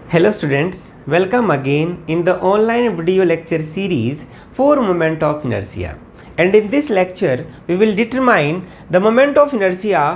Hello students, welcome again in the online video lecture series for moment of inertia. And in this lecture, we will determine the moment of inertia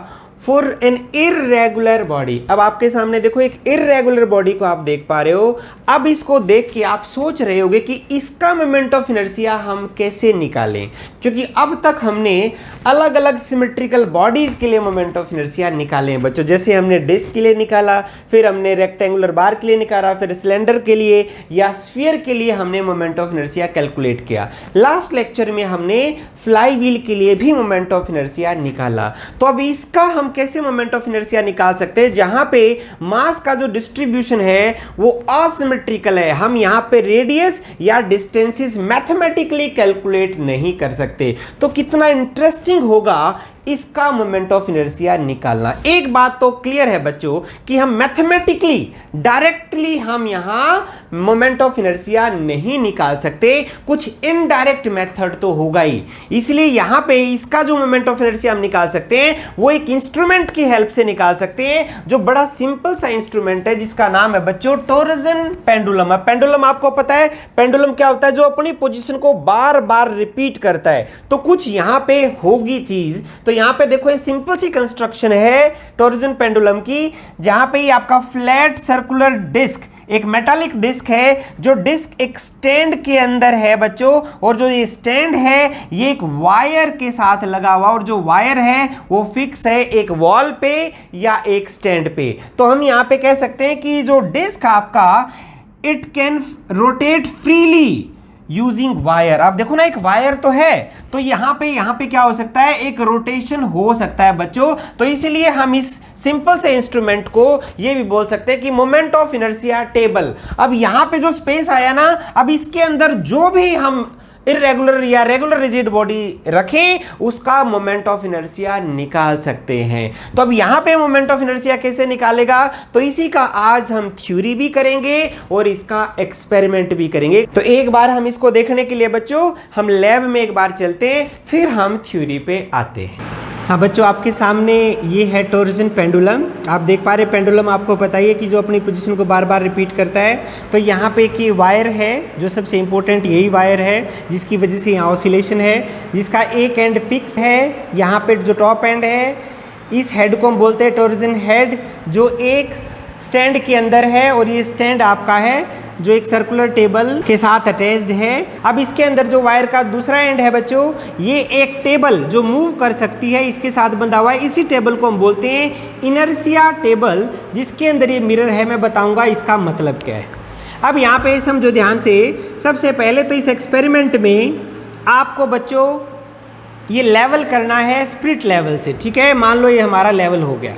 for an irregular body. अब आपके सामने देखो एक irregular body को आप देख पा रहे हो। अब इसको देख के आप सोच रहे होगे कि इसका मोमेंट ऑफ इनर्शिया हम कैसे निकालें, क्योंकि अब तक हमने अलग अलग सिमेट्रिकल बॉडीज के लिए मोमेंट ऑफ इनर्शिया निकाले हैं बच्चों। जैसे हमने डिस्क के लिए निकाला, फिर हमने रेक्टेंगुलर बार के लिए निकाला, फिर सिलेंडर के लिए या स्फीयर के लिए हमने मोमेंट ऑफ इनर्शिया कैलकुलेट किया। लास्ट लेक्चर में हमने फ्लाई व्हील के लिए भी मोमेंट ऑफ इनर्शिया निकाला। तो अब इसका हम कैसे मोमेंट ऑफ इनर्शिया निकाल सकते हैं, जहां पे मास का जो डिस्ट्रीब्यूशन है वो असिमेट्रिकल है। हम यहां पे रेडियस या डिस्टेंसेस मैथमेटिकली कैलकुलेट नहीं कर सकते। तो कितना इंटरेस्टिंग होगा इसका मोमेंट ऑफ इनर्शिया निकालना। एक बात तो क्लियर है बच्चों कि हम मैथमेटिकली डायरेक्टली हम यहां मोमेंट ऑफ इनर्शिया नहीं निकाल सकते, कुछ इनडायरेक्ट मेथड तो होगा ही। इसलिए यहां पे इसका जो मोमेंट ऑफ इनर्शिया हम निकाल सकते हैं वो एक इंस्ट्रूमेंट की हेल्प से निकाल सकते हैं, जो बड़ा सिंपल सा इंस्ट्रूमेंट है जिसका नाम है बच्चों टॉर्जन पेंडुलम। अब पेंडुलम आपको पता है पेंडुलम क्या होता है, जो अपनी पोजीशन को बार बार रिपीट करता है। तो कुछ यहां पे होगी चीज। तो यहां पे देखो ये सिंपल सी कंस्ट्रक्शन है टॉर्जन पेंडुलम की, जहां पे ये आपका फ्लैट सर्कुलर डिस्क, एक मेटालिक डिस्क है, जो डिस्क एक स्टैंड के अंदर है बच्चों, और जो ये स्टैंड है ये एक वायर के साथ लगा हुआ, और जो वायर है वो फिक्स है एक वॉल पे या एक स्टैंड पे। तो हम यहां पे कह सकते हैं कि जो डिस्क आपका it can rotate freely using wire. आप देखो ना एक वायर तो है, तो यहां पे क्या हो सकता है, एक रोटेशन हो सकता है बच्चों। तो इसलिए हम इस सिंपल से इंस्ट्रूमेंट को ये भी बोल सकते हैं कि मोमेंट ऑफ इनर्शिया टेबल। अब यहां पे जो स्पेस आया ना, अब इसके अंदर जो भी हम इरेगुलर या रेगुलर रिजिड बॉडी रखें उसका मोमेंट ऑफ इनर्शिया निकाल सकते हैं। तो अब यहां पे मोमेंट ऑफ इनर्शिया कैसे निकालेगा, तो इसी का आज हम थ्योरी भी करेंगे और इसका एक्सपेरिमेंट भी करेंगे। तो एक बार हम इसको देखने के लिए बच्चों हम लैब में एक बार चलते हैं, फिर हम थ्योरी पे आते हैं। हाँ बच्चों, आपके सामने ये है टॉर्जन पेंडुलम। आप देख पा रहे पेंडुलम आपको पता ही है कि जो अपनी पोजीशन को बार बार रिपीट करता है। तो यहाँ पे एक ये वायर है, जो सबसे इंपॉर्टेंट यही वायर है जिसकी वजह से यहाँ ऑसिलेशन है, जिसका एक एंड फिक्स है। यहाँ पे जो टॉप एंड है, इस हेड को हम बोलते हैं टॉर्जन हेड, जो एक स्टैंड के अंदर है, और ये स्टैंड आपका है जो एक सर्कुलर टेबल के साथ अटैच्ड है। अब इसके अंदर जो वायर का दूसरा एंड है बच्चों, ये एक टेबल जो मूव कर सकती है इसके साथ बंधा हुआ है। इसी टेबल को हम बोलते हैं इनर्शिया टेबल, जिसके अंदर ये मिरर है। मैं बताऊंगा इसका मतलब क्या है। अब यहाँ पे समझो ध्यान से, सबसे पहले तो इस एक्सपेरिमेंट में आपको बच्चों ये लेवल करना है स्प्लिट लेवल से, ठीक है। मान लो ये हमारा लेवल हो गया।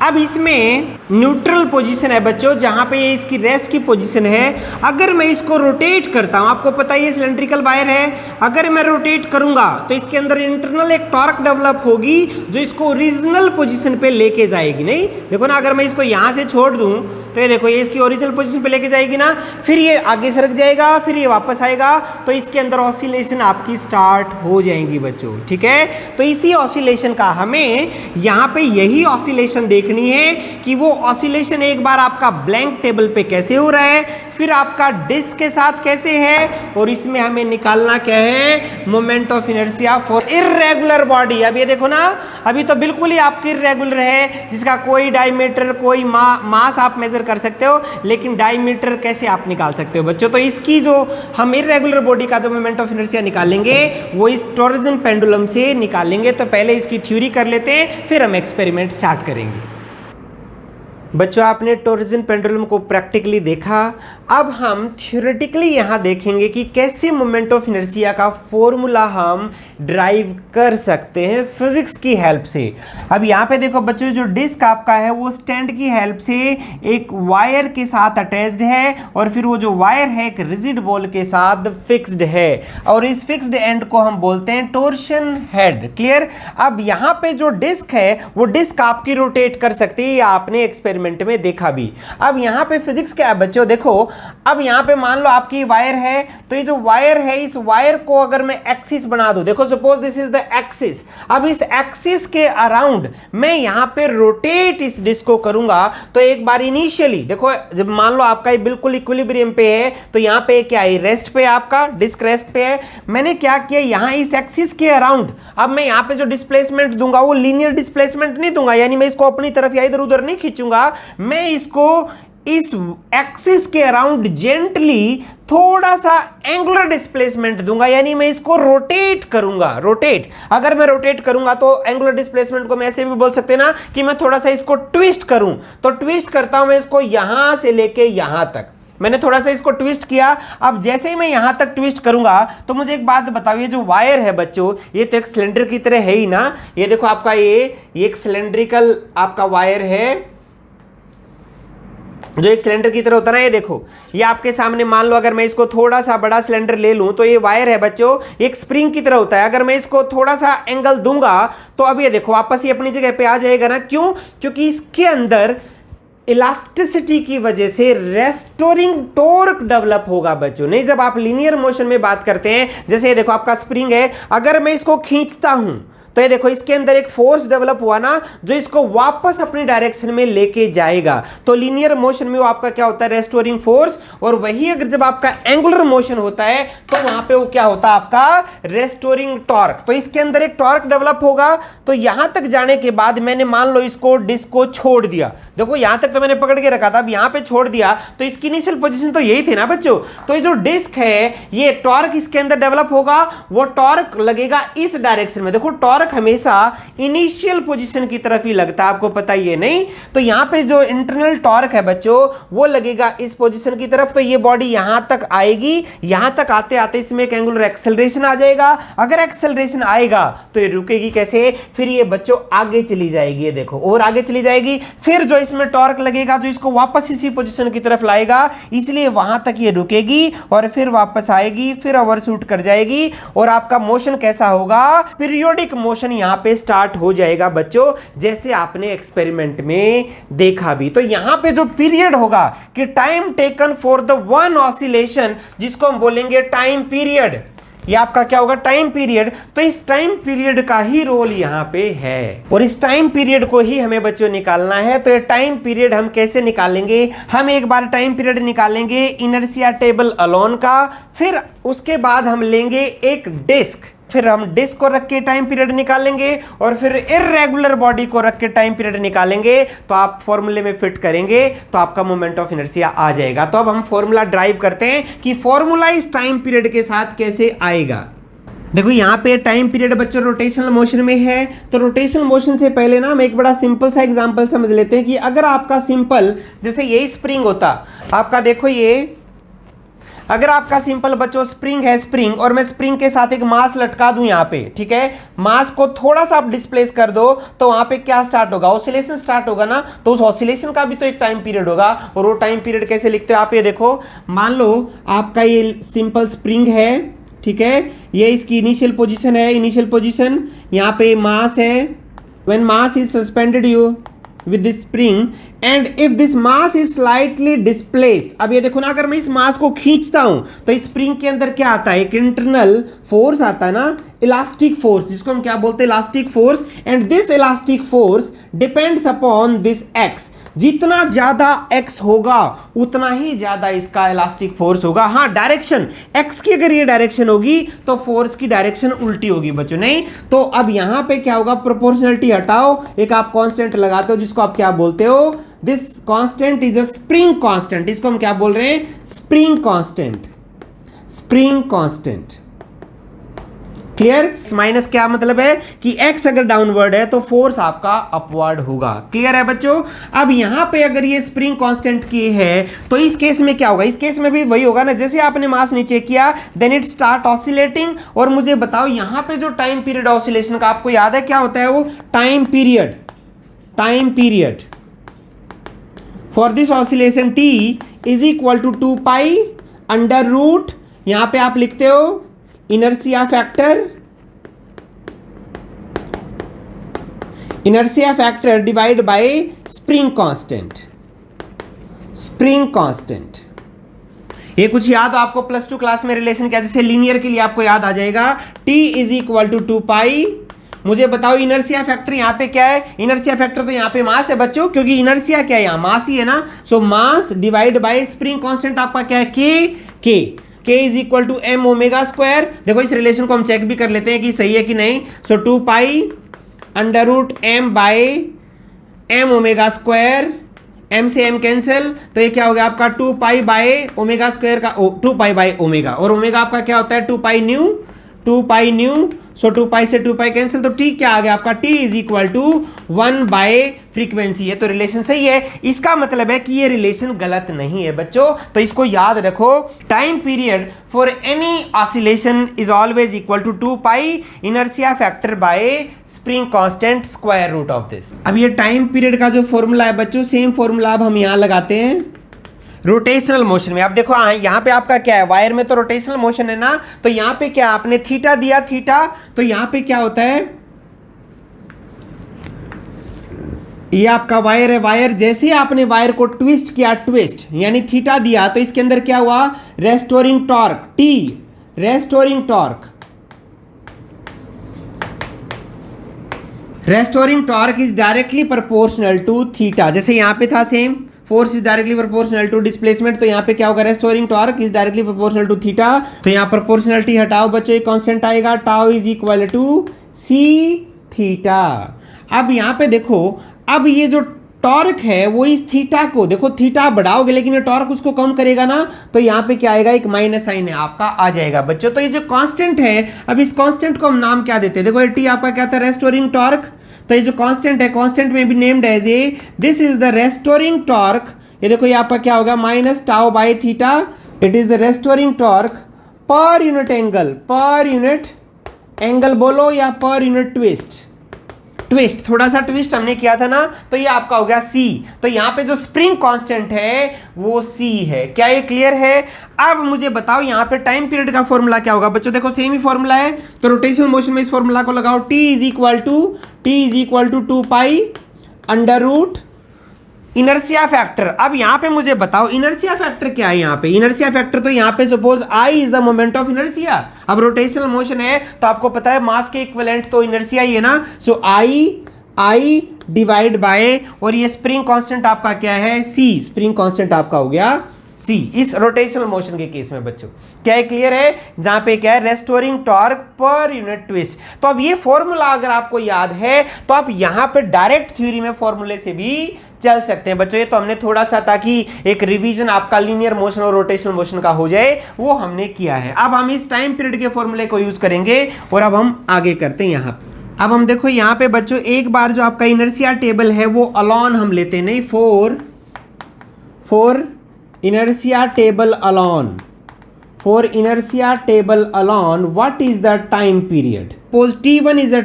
अब इसमें न्यूट्रल पोजीशन है बच्चों, जहां पे ये इसकी रेस्ट की पोजीशन है। अगर मैं इसको रोटेट करता हूं, आपको पता है ये सिलेंड्रिकल वायर है, अगर मैं रोटेट करूंगा तो इसके अंदर इंटरनल एक टॉर्क डेवलप होगी जो इसको ओरिजिनल पोजीशन पे लेके जाएगी। नहीं देखो ना, अगर मैं इसको यहां से छोड़ दूं तो ये देखो ये इसकी ओरिजिनल पोजीशन पे लेके जाएगी ना, फिर ये आगे सरक जाएगा, फिर ये वापस आएगा, तो इसके अंदर ऑसिलेशन आपकी स्टार्ट हो जाएंगी बच्चों, ठीक है। तो इसी ऑसिलेशन का हमें यहाँ पे यही ऑसिलेशन देखनी है कि वो ऑसिलेशन एक बार आपका ब्लैंक टेबल पे कैसे हो रहा है, फिर आपका डिस्क के साथ कैसे है, और इसमें हमें निकालना क्या है, moment of inertia for irregular body. अब ये देखो ना, अभी तो बिल्कुल ही आपकी इर्रेगुलर है, जिसका कोई डायमीटर कोई मास आप मेजर कर सकते हो, लेकिन डायमीटर कैसे आप निकाल सकते हो बच्चों। तो इसकी जो हम इर्रेगुलर बॉडी का जो मोमेंट ऑफ इनर्शिया निकालेंगे वो इस टॉर्जन पेंडुलम से निकालेंगे। तो पहले इसकी थ्योरी कर लेते हैं, फिर हम एक्सपेरिमेंट स्टार्ट करेंगे। बच्चों आपने टॉर्जन पेंडुलम को प्रैक्टिकली देखा। अब हम थ्योरेटिकली यहाँ देखेंगे कि कैसे मोमेंट ऑफ इनर्शिया का फॉर्मूला हम ड्राइव कर सकते हैं फिजिक्स की हेल्प से। अब यहाँ पे देखो बच्चों, जो डिस्क आपका है वो स्टैंड की हेल्प से एक वायर के साथ अटैच्ड है, और फिर वो जो वायर है एक रिजिड वॉल के साथ फिक्स्ड है, और इस फिक्स्ड एंड को हम बोलते हैं टॉर्शन हेड। क्लियर। अब यहाँ पे जो डिस्क है वो डिस्क आपकी रोटेट कर सकती है, आपने एक्सपेरिमेंट एक्सपेरिमेंट में देखा भी। अब यहाँ पे फिजिक्स क्या है बच्चों, देखो अब यहाँ पे मान लो आपकी वायर है, तो ये जो वायर है इस वायर को अगर मैं एक्सिस बना दूं, देखो suppose this is the axis, अब इस एक्सिस के अराउंड मैं यहाँ पे रोटेट इस डिस्क को करूंगा, तो एक बार इनिशियली देखो जब मान लो आपका ये बिल्कुल इक्विलिब्रियम पे है, तो यहाँ पे क्या है, रेस्ट पे आपका डिस्क रेस्ट पे है, मैंने क्या किया यहाँ इस एक्सिस के अराउंड अब मैं यहाँ पे जो डिस्प्लेसमेंट दूंगा वो लीनियर डिस्प्लेसमेंट नहीं दूंगा, यानी मैं इसको अपनी तरफ या इधर उधर नहीं खींचूंगा, मैं इसको इस एक्सिस के अराउंड जेंटली थोड़ा सा एंगुलर डिस्प्लेसमेंट दूंगा, यानी मैं इसको रोटेट करूंगा। रोटेट, अगर मैं रोटेट करूंगा तो एंगुलर डिस्प्लेसमेंट को मैं ऐसे भी बोल सकते हैं ना कि मैं थोड़ा सा इसको ट्विस्ट करूं, तो ट्विस्ट करता हूं मैं इसको यहां से लेके यहां तक, मैंने थोड़ा सा इसको ट्विस्ट किया। अब जैसे ही मैं यहां तक ट्विस्ट करूंगा तो मुझे एक बात बताओ, ये जो वायर है बच्चों ये तो एक सिलेंडर की तरह है ही ना, ये देखो आपका ये एक सिलेंड्रिकल आपका वायर है जो एक सिलेंडर की तरह होता है ना, ये देखो ये आपके सामने मान लो अगर मैं इसको थोड़ा सा बड़ा सिलेंडर ले लूं तो ये वायर है बच्चों एक स्प्रिंग की तरह होता है, अगर मैं इसको थोड़ा सा एंगल दूंगा तो अब ये देखो वापस ये अपनी जगह पे आ जाएगा ना, क्यों, क्योंकि इसके अंदर इलास्टिसिटी की वजह से रेस्टोरिंग टॉर्क डेवलप होगा बच्चों। नहीं, जब आप लीनियर मोशन में बात करते हैं, जैसे ये देखो आपका स्प्रिंग है, अगर मैं इसको खींचता हूं तो ये देखो इसके अंदर एक फोर्स डेवलप हुआ ना जो इसको वापस अपनी डायरेक्शन में लेके जाएगा, तो लीनियर मोशन में वो आपका क्या होता है, रेस्टोरिंग फोर्स, और वही अगर जब आपका एंगुलर मोशन होता है तो वहां पे वो क्या होता है आपका रेस्टोरिंग टॉर्क, तो इसके अंदर एक टॉर्क डेवलप होगा। तो यहां तक जाने के बाद मैंने मान लो इसको डिस्क को छोड़ दिया, देखो यहां तक तो मैंने पकड़ के रखा था, अब यहां पे छोड़ दिया तो इसकी इनिशियल पोजीशन तो यही थी ना बच्चों, तो ये जो डिस्क है ये टॉर्क इसके अंदर डेवलप होगा, वो टॉर्क लगेगा इस डायरेक्शन में, देखो टॉर्क हमेशा इनिशियल पोजीशन की तरफ ही लगता है, आपको पता ही है नहीं, तो यहां पे जो इंटरनल टॉर्क है बच्चों वो लगेगा इस पोजीशन की तरफ, तो ये बॉडी यहां तक आएगी, यहां तक आते आते इसमें एक एंगुलर एक्सेलरेशन आ जाएगा, अगर एक्सेलरेशन आएगा तो ये रुकेगी कैसे, फिर ये बच्चों आगे चली जाएगी, ये देखो और आगे चली जाएगी, फिर जो इसमें टॉर्क लगेगा जो इसको वापस इसी पोजीशन की तरफ लाएगा, इसलिए वहां तक ये रुकेगी और फिर वापस आएगी, फिर ओवरशूट कर जाएगी, और आपका मोशन कैसा होगा, पीरियोडिक मोशन यहां पे स्टार्ट हो जाएगा बच्चों, जैसे आपने एक्सपेरिमेंट में देखा भी। तो यहां पे जो पीरियड होगा कि time taken for the one oscillation, जिसको हम बोलेंगे टाइम पीरियड, ये आपका क्या होगा टाइम पीरियड, तो इस टाइम पीरियड का ही रोल यहां पे है और इस टाइम पीरियड को ही हमें बच्चों निकालना है। तो ये टाइम पीरियड हम कैसे निकालेंगे, हम एक बार टाइम पीरियड निकालेंगे इनर्शिया टेबल अलोन का, फिर उसके बाद हम लेंगे एक डिस्क, फिर हम डिस्क को रख के टाइम पीरियड निकालेंगे और फिर इर्रेगुलर बॉडी को रख के टाइम पीरियड निकालेंगे, तो आप फॉर्मूले में फिट करेंगे तो आपका मोमेंट ऑफ इनर्शिया आ जाएगा। तो अब हम फॉर्मूला ड्राइव करते हैं कि फॉर्मूला इस टाइम पीरियड के साथ कैसे आएगा। देखो यहाँ पे टाइम पीरियड बच्चों रोटेशनल मोशन में है, तो रोटेशनल मोशन से पहले ना हम एक बड़ा सिंपल सा एग्जांपल समझ लेते हैं कि अगर आपका सिंपल जैसे यही स्प्रिंग होता आपका, देखो ये अगर आपका सिंपल बच्चों स्प्रिंग है, स्प्रिंग, और मैं स्प्रिंग के साथ एक मास लटका दूं यहाँ पे, ठीक है, मास को थोड़ा सा आप डिस्प्लेस कर दो तो वहां पे क्या स्टार्ट होगा, ऑसिलेशन स्टार्ट होगा ना, तो उस ऑसिलेशन का भी तो एक टाइम पीरियड होगा, और वो टाइम पीरियड कैसे लिखते हो आप, ये देखो मान लो आपका ये सिंपल स्प्रिंग है, ठीक है, ये इसकी इनिशियल पोजीशन है, इनिशियल पोजीशन यहाँ पे मास है, when mass is suspended you with this spring and if this mass is slightly displaced, अब ये देखो ना अगर मैं इस मास को खींचता हूं तो इस स्प्रिंग के अंदर क्या आता है, एक इंटरनल फोर्स आता है ना, इलास्टिक फोर्स, जिसको हम क्या बोलते हैं elastic force, and this elastic force depends upon this x, जितना ज्यादा x होगा उतना ही ज्यादा इसका इलास्टिक फोर्स होगा। हाँ, डायरेक्शन x की अगर ये डायरेक्शन होगी तो फोर्स की डायरेक्शन उल्टी होगी बच्चों, नहीं, तो अब यहां पे क्या होगा, प्रोपोर्शनलिटी हटाओ, एक आप कांस्टेंट लगाते हो जिसको आप क्या बोलते हो, this constant is a spring constant, इसको हम क्या बोल रहे हैं, spring constant, spring constant, clear. Minus क्या मतलब है कि x अगर डाउनवर्ड है तो फोर्स आपका अपवर्ड होगा, क्लियर है बच्चों। अब यहां पे अगर ये स्प्रिंग कांस्टेंट की है तो इस केस में क्या होगा, इस केस में भी वही होगा ना, जैसे आपने मास नीचे किया देन इट स्टार्ट ऑसिलेटिंग, और मुझे बताओ यहां पे जो टाइम पीरियड ऑसिलेशन का आपको याद है क्या होता है, वो time period, time period for this oscillation t is equal to 2 pi under root, यहां पे आप लिखते हो inertia factor divide by spring constant, spring constant. ये कुछ याद आपको प्लस 2 क्लास में रिलेशन क्या, जैसे लीनियर के लिए आपको याद आ जाएगा t इज इक्वल टू 2 पाई। मुझे बताओ इनर्शिया फैक्टर यहाँ पे क्या है, इनर्शिया फैक्टर तो यहाँ पे मास है बच्चों, क्योंकि इनर्शिया क्या है यहाँ, मास ही है ना। So mass divide by spring constant आपका क्या है, k is equal to m omega square. देखो इस रिलेशन को हम चेक भी कर लेते हैं कि सही है कि नहीं। So 2 pi under root m by m omega square, m से m कैंसिल, तो ये क्या हो गया आपका 2 पाई बाय ओमेगा स्क्वायर का 2 पाई बाय ओमेगा, और ओमेगा आपका क्या होता है 2 पाई न्यू। सो 2 पाई से 2 पाई कैंसिल, तो t क्या आ गया आपका, t is equal to 1 by frequency है। तो रिलेशन सही है। इसका मतलब है कि ये रिलेशन गलत नहीं है बच्चों, तो इसको याद रखो। Time period for any oscillation is always equal to 2 pi inertia factor by spring constant square root of this. अब ये टाइम पीरियड का जो फॉर्मूला है बच्चों, सेम फॉर्मूला अब हम यहां लगाते हैं रोटेशनल मोशन में। आप देखो यहाँ पे आपका क्या है, वायर में तो रोटेशनल मोशन है ना, तो यहाँ पे क्या आपने थीटा दिया, थीटा, तो यहाँ पे क्या होता है, ये आपका वायर है, वायर जैसे ही आपने वायर को ट्विस्ट किया, ट्विस्ट यानी थीटा दिया, तो इसके अंदर क्या हुआ, restoring torque T, restoring torque is directly proportional to theta. जैसे यहाँ पे था same, force is directly proportional to displacement, तो यहाँ पे क्या होगा, restoring torque is directly proportional to theta. तो यहाँ प्रोपोर्शनलिटी हटाओ बच्चों, एक कांस्टेंट आएगा, tau is equal to C theta. अब यहाँ पे देखो, अब ये जो टॉर्क है वो इस थीटा को, देखो थीटा बढ़ाओगे लेकिन ये टॉर्क उसको कम करेगा ना, तो यहाँ पे क्या आएगा, एक माइनस साइन है आपका आ जाएगा बच्चों। तो ये जो कांस्टेंट है, अब इस कांस्टेंट को हम नाम क्या देते हैं, देखो ये टी आपका क्या था, रेस्टोरिंग टॉर्क, तो ये जो कांस्टेंट है, कांस्टेंट में भी named as A, this is the restoring torque. ये देखो ये आपका क्या होगा, minus tau by theta, it is the restoring torque per unit angle, per unit angle बोलो या पर यूनिट ट्विस्ट, थोड़ा सा ट्विस्ट हमने किया था ना, तो ये आपका हो गया C। तो यहाँ पे जो स्प्रिंग कांस्टेंट है वो C है। क्या ये क्लियर है? अब मुझे बताओ यहाँ पे टाइम पीरियड का फॉर्मूला क्या होगा बच्चों, देखो सेम ही फॉर्मूला है, तो रोटेशनल मोशन में इस फॉर्मूला को लगाओ, T is equal to 2 pi under root inertia factor. अब यहाँ पे मुझे बताओ इनर्शिया फैक्टर क्या है, यहाँ पे इनर्शिया फैक्टर तो यहाँ पे suppose I is the moment of inertia. अब रोटेशनल मोशन है तो आपको पता है मास के इक्विवेलेंट तो इनर्शिया ही है ना, सो I डिवाइड बाय, और ये स्प्रिंग कांस्टेंट आपका क्या है, C, स्प्रिंग कांस्टेंट आपका हो गया C इस रोटेशनल मोशन के केस में बच्चों। क्या है, क्लियर है? जहां पे क्या है, restoring torque per unit twist. तो अब ये फॉर्मूला अगर आपको याद है तो आप यहां पे डायरेक्ट थ्योरी में फॉर्मूले से भी चल सकते हैं बच्चों। ये तो हमने थोड़ा सा, ताकि एक रिवीजन आपका लीनियर मोशन और रोटेशनल मोशन का हो जाए, वो हमने किया है। अब हम इस टाइम पीरियड के फॉर्मूले को यूज करेंगे और अब हम आगे करते हैं। यहाँ अब हम देखो यहाँ पे बच्चों, एक बार जो आपका इनर्शिया टेबल है वो अलॉन हम लेते हैं, नहीं for inertia table alone, for inertia table alone, what is the time period? Suppose t1 is the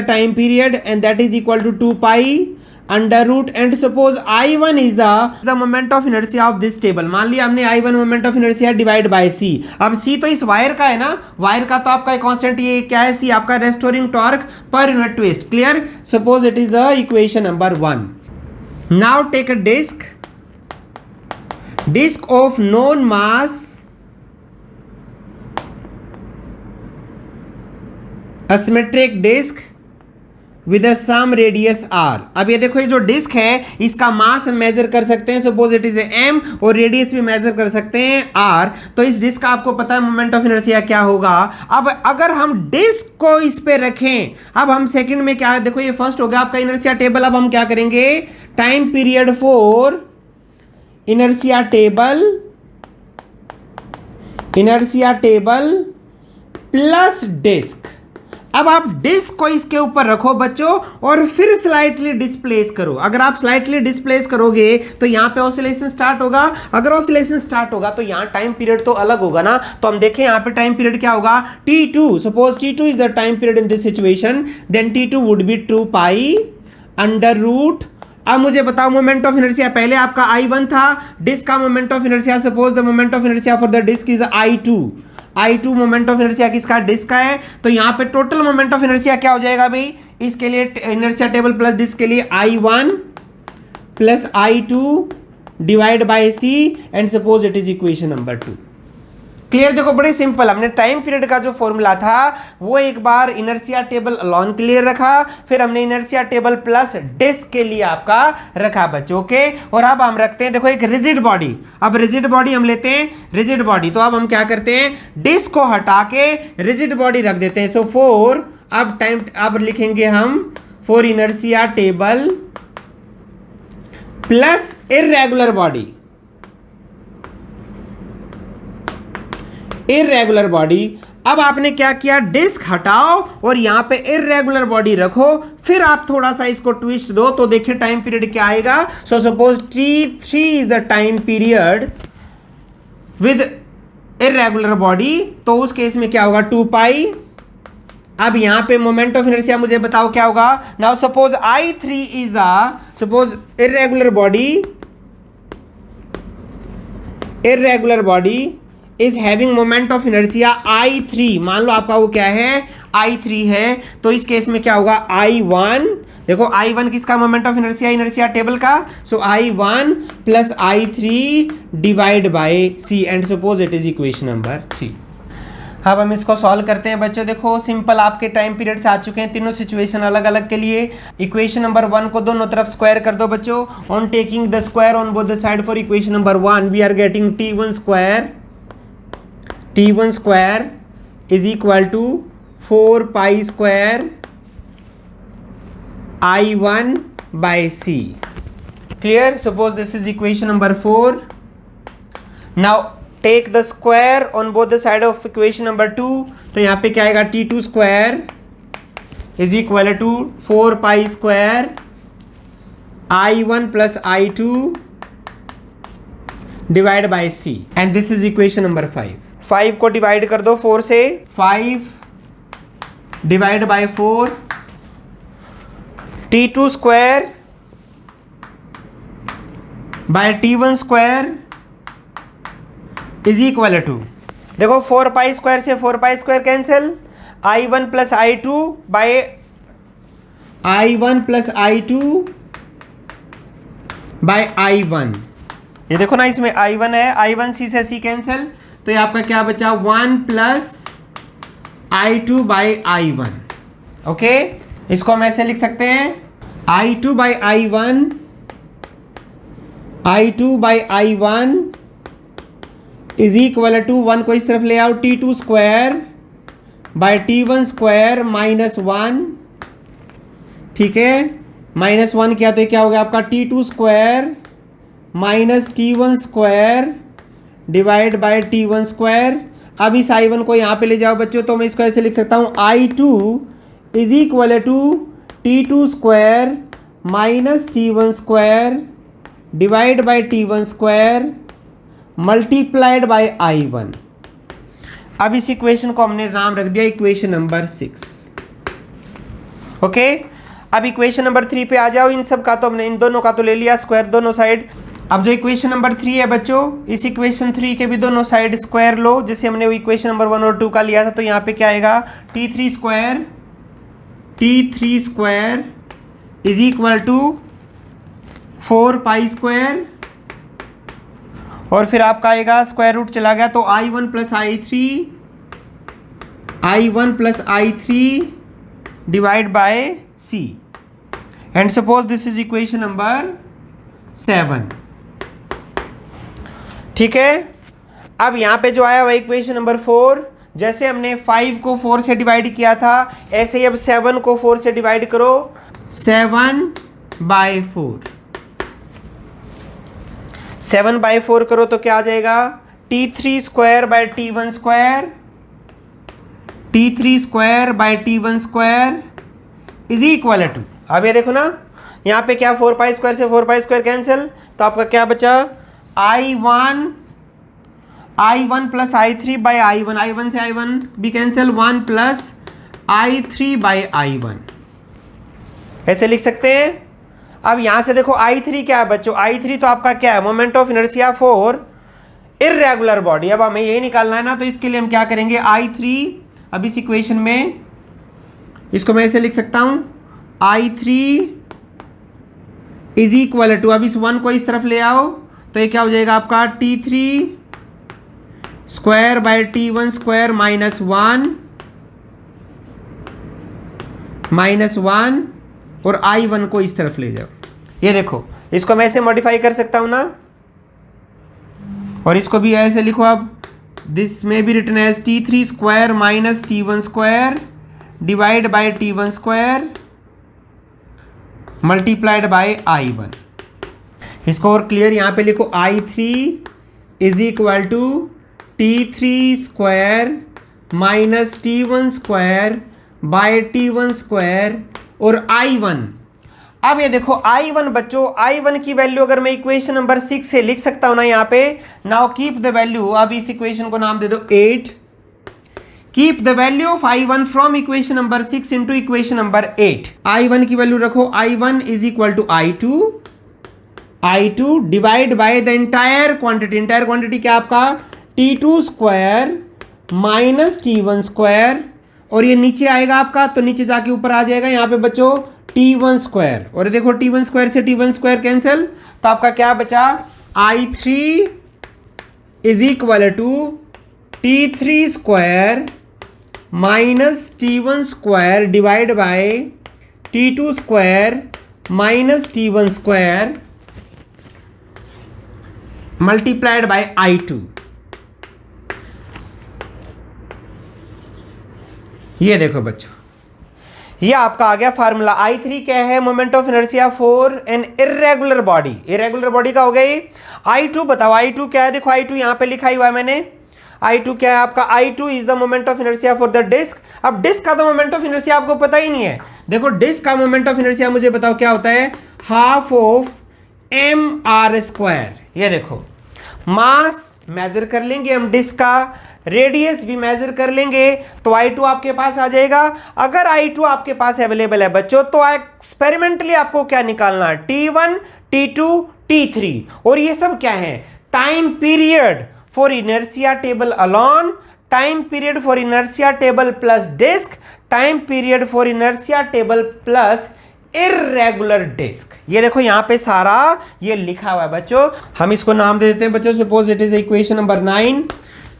time period and that is equal to 2 pi under root, and suppose I1 is the moment of inertia of this table. मान लिया हमने I1 moment of inertia divide by C। अब C तो इस wire का है ना, wire का तो आपका कांस्टेंट ये क्या है, C आपका restoring torque per unit twist. Clear? Suppose it is the equation number 1। Now take a disk of known mass, a symmetric disk with a sum radius r। अब ये देखो, ये जो डिस्क है इसका मास हम मेजर कर सकते हैं, सपोज इट इज m, और रेडियस भी मेजर कर सकते हैं r। तो इस डिस्क का आपको पता है मोमेंट ऑफ इनर्शिया क्या होगा। अब अगर हम डिस्क को इस पे रखें, अब हम सेकंड में क्या है, देखो ये फर्स्ट हो गया आपका इनर्शिया टेबल। अब हम क्या करेंगे, time period for inertia table plus disk. अब आप डिस्क को इसके ऊपर रखो बच्चों और फिर स्लाइटली डिस्प्लेस करो। अगर आप स्लाइटली डिस्प्लेस करोगे तो यहां पे ऑसिलेशन स्टार्ट होगा। अगर ऑसिलेशन स्टार्ट होगा तो यहां टाइम पीरियड तो अलग होगा ना। तो हम देखें यहां पे टाइम पीरियड क्या होगा, t2। Suppose t2 is the time period in this situation, then t2 would be 2 pi under root. अब मुझे बताओ मोमेंट ऑफ इनर्शिया, पहले आपका I1 था, डिस्क का moment of inertia, suppose the moment of inertia for the disk is I2 moment of inertia किसका, disk का है। तो यहाँ पे टोटल मोमेंट ऑफ इनर्शिया क्या हो जाएगा भाई, इसके लिए इनर्शिया टेबल प्लस डिस्क के लिए I1 plus I2 divide by C and suppose it is equation number 2। Clear? देखो बड़े सिंपल, हमने टाइम पीरियड का जो फॉर्मूला था वो एक बार इनर्शिया टेबल अलॉन के लिए रखा, फिर हमने इनर्शिया टेबल प्लस डिस्क के लिए आपका रखा बच्चों। ओके, और अब हम रखते हैं देखो एक रिजिड बॉडी। अब रिजिड बॉडी हम लेते हैं, रिजिड बॉडी, तो अब हम क्या करते हैं, डिस्क को हटा के रिजिड बॉडी रख देते हैं। सो फॉर अब लिखेंगे हम for inertia table plus irregular body, irregular body. अब आपने क्या किया, डिस्क हटाओ और यहां पे इर्रेगुलर बॉडी रखो, फिर आप थोड़ा सा इसको ट्विस्ट दो तो देखिए टाइम पीरियड क्या आएगा। So suppose T3 is the time period with irregular body, तो उस केस में क्या होगा 2 पाई। अब यहां पे मोमेंट ऑफ इनर्शिया मुझे बताओ क्या होगा। Now suppose I3 is suppose irregular body is having moment of inertia I3, मान लो आपका वो क्या है I3 है, तो इस केस में क्या होगा I1, देखो I1 किसका moment of inertia, inertia table का, सो I1 plus I3 divide by C and suppose it is equation number 3। अब हम इसको सॉल्व करते हैं बच्चों। देखो सिंपल, आपके टाइम पीरियड से आ चुके हैं तीनों सिचुएशन अलग अलग के लिए। इक्वेशन नंबर 1 को दोनों तरफ स्क्वायर कर दो बच्चों। On taking the square on both the side for equation number 1 we are getting T1 square is equal to 4 pi square I1 by C. Clear? Suppose this is equation number 4. Now take the square on both the side of equation number 2. तो यहाँ पे क्या आएगा, T2 square is equal to 4 pi square I1 plus I2 divided by C. And this is equation number 5. 5 को divide कर दो 4 से, 5 divide by 4, T2 square by T1 square is equal to, देखो 4 पाई स्क्वायर से 4 pi square cancel, I1 plus I2 by I1 plus I2 by I1। ये देखो ना इसमें I1 है, I1 C से C कैंसिल, तो ये आपका क्या बचा 1 plus I2 by I1। Okay, इसको हम ऐसे लिख सकते हैं I2 by I1, I2 by I1 is equal to 1 को इस तरफ ले आओ T2 square by T1 square minus 1, ठीक है, माइनस 1 किया तो क्या हो गया आपका T2 square minus T1 square divide by T1 square. अब इस I1 को यहाँ पे ले जाओ बच्चों, तो मैं इसको ऐसे लिख सकता हूँ I2 is equal to T2 square minus T1 square divide by T1 square multiplied by I1। अब इस इक्वेशन को हमने नाम रख दिया इक्वेशन नंबर 6। ओके, अब इक्वेशन नंबर 3 पे आ जाओ। इन सब का तो हमने इन दोनों का तो ले लिया स्क्वायर दोनों साइड। अब जो इक्वेशन नंबर 3 है बच्चों, इस इक्वेशन 3 के भी दोनों साइड स्क्वायर लो, जैसे हमने वो इक्वेशन नंबर 1 और 2 का लिया था। तो यहाँ पे क्या आएगा T3 square is equal to 4 pi square, और फिर आपका आएगा स्क्वायर रूट चला गया तो I1 plus I3 divide by C and suppose this is equation number 7। ठीक है, अब यहाँ पे जो आया वह इक्वेशन नंबर 4, जैसे हमने 5 को 4 से डिवाइड किया था ऐसे ही अब 7 को 4 से डिवाइड करो, 7/4, 7/4 करो तो क्या आ जाएगा T3 square by T1 square, T3 square by T1 square is equal to, अब ये देखो ना यहाँ पे क्या 4 पाई स्क्वायर से 4 पाई स्क्वायर कैंसिल, तो आपका क्या बचा I1 plus I3 by I1, I1 से I1 भी cancel, 1 plus I3 by I1 ऐसे लिख सकते हैं। अब यहां से देखो I3 क्या है बच्चों, I3 तो आपका क्या है moment of inertia for irregular body. अब हमें यही निकालना है ना, तो इसके लिए हम क्या करेंगे I3, अब इस इक्वेशन में इसको मैं ऐसे लिख सकता हूं I3 इज इक्वल टू, अब इस 1 को इस तरफ ले आओ तो ये क्या हो जाएगा आपका T3 square by T1 square -1 और I1 को इस तरफ ले जाओ। ये देखो, इसको मैं ऐसे मॉडिफाई कर सकता हूं ना, और इसको भी ऐसे लिखो अब, this may be written as T3 square minus T1 square divide by T1 square multiplied by I1। इसको और क्लियर यहां पे लिखो, I3 is equal to T3 square minus T1 square by T1 square और I1। अब ये देखो I1 बच्चों, I1 की वैल्यू अगर मैं इक्वेशन नंबर 6 से लिख सकता हूं ना यहाँ पे, नाउ कीप द वैल्यू, अब इस इक्वेशन को नाम दे दो 8। Keep the value of I1 from equation number 6 into equation number 8। I1 की वैल्यू रखो, I1 is equal to I2 divide by the entire quantity क्या आपका T2 square minus T1 square, और ये नीचे आएगा आपका, तो नीचे जाके ऊपर आ जाएगा यहाँ पे बच्चों T1 स्क्वायर, और देखो T1 स्क्वायर से T1 स्क्वायर कैंसिल, तो आपका क्या बचा, I3 is equal to T3 square minus T1 square divide by T2 square minus T1 square multiplied by I2। ये देखो बच्चों, ये आपका आ गया फार्मूला। I3 क्या है, moment of inertia for an irregular body. Irregular body का हो गई। I2 बताओ, I2 क्या है, देखो I2 यहां पे लिखा हुआ है मैंने। I2 क्या है आपका, I2 is the moment of inertia for the disk. अब डिस्क का तो मोमेंट ऑफ इनर्शिया आपको पता ही नहीं है। देखो डिस्क का मोमेंट ऑफ इनर्शिया मुझे बताओ क्या होता है, हाफ ऑफ mr²। ये देखो, मास मेजर कर लेंगे हम डिस्क का, रेडियस भी मेजर कर लेंगे, तो I2 आपके पास आ जाएगा। अगर I2 आपके पास अवेलेबल है बच्चों, तो एक्सपेरिमेंटली आपको क्या निकालना है, T1 T2 T3, और ये सब क्या है, time period for inertia table alone, time period for inertia table plus disk, time period for inertia table plus irregular disk. ये देखो यहां पे सारा ये लिखा हुआ है बच्चों। हम इसको नाम दे देते हैं बच्चों, suppose it is equation number 9।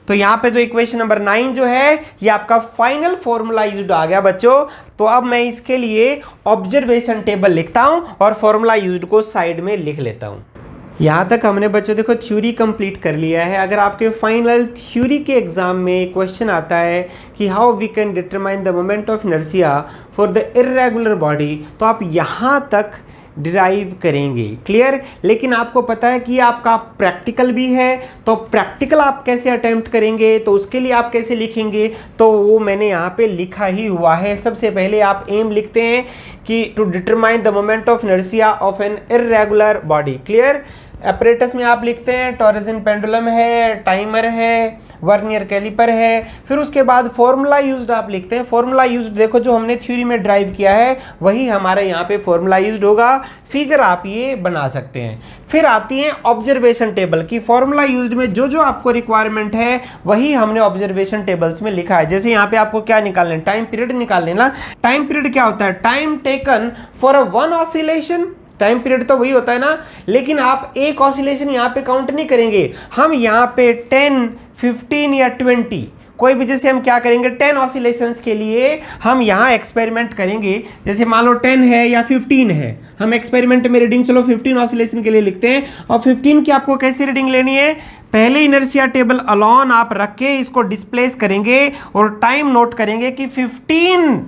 तो यहां पे जो इक्वेशन नंबर 9 जो है, ये आपका फाइनल फॉर्मूला यूज्ड आ गया बच्चों। तो अब मैं इसके लिए ऑब्जर्वेशन टेबल लिखता हूं और फॉर्मूला यूज्ड को साइड में लिख लेता हूं। यहां तक हमने बच्चों देखो थ्योरी कंप्लीट कर लिया है। अगर आपके फाइनल थ्योरी के एग्जाम में क्वेश्चन आता है कि how we can determine the moment of inertia for the irregular body, तो आप यहां तक डिराइव करेंगे, क्लियर। लेकिन आपको पता है कि आपका प्रैक्टिकल भी है, तो प्रैक्टिकल आप कैसे अटेम्प्ट करेंगे, तो उसके लिए आप कैसे लिखेंगे, तो वो मैंने यहाँ पे लिखा ही हुआ है। सबसे पहले आप एम लिखते हैं कि to determine the moment of inertia of an irregular body, clear. Apparatus में आप लिखते हैं टॉरजन पेंडुलम है, टाइमर है, वर्नियर कैलिपर है। फिर उसके बाद फॉर्मूला यूज्ड आप लिखते हैं। फॉर्मूला यूज्ड देखो जो हमने थ्योरी में ड्राइव किया है वही हमारे यहाँ पे फॉर्मूला यूज्ड होगा। फिगर आप ये बना सकते हैं। फिर आती है ऑब्जर्वेशन टेबल की। फॉर्मूला यूज्ड में जो जो आपको रिक्वायरमेंट है वही हमने ऑब्जर्वेशन टेबल्स में लिखा है। जैसे यहाँ पे आपको क्या निकालना है, टाइम पीरियड निकाल लेना। टाइम पीरियड क्या होता है, time taken for a one oscillation. Time period तो वही होता है ना, लेकिन आप एक ऑसिलेशन यहाँ पे काउंट नहीं करेंगे। हम यहाँ पे 10, 15 या 20 कोई भी, जैसे हम क्या करेंगे 10 ऑसिलेशंस के लिए हम यहाँ एक्सपेरिमेंट करेंगे। जैसे मान लो 10 है या 15 है, हम एक्सपेरिमेंट में रीडिंग चलो 15 ऑसिलेशन के लिए लिखते हैं। और 15 की आपको कैसे रीडिंग लेनी है, पहले इनर्शिया टेबल अलोन आप रख के इसको डिस्प्लेस करेंगे और टाइम नोट करेंगे कि 15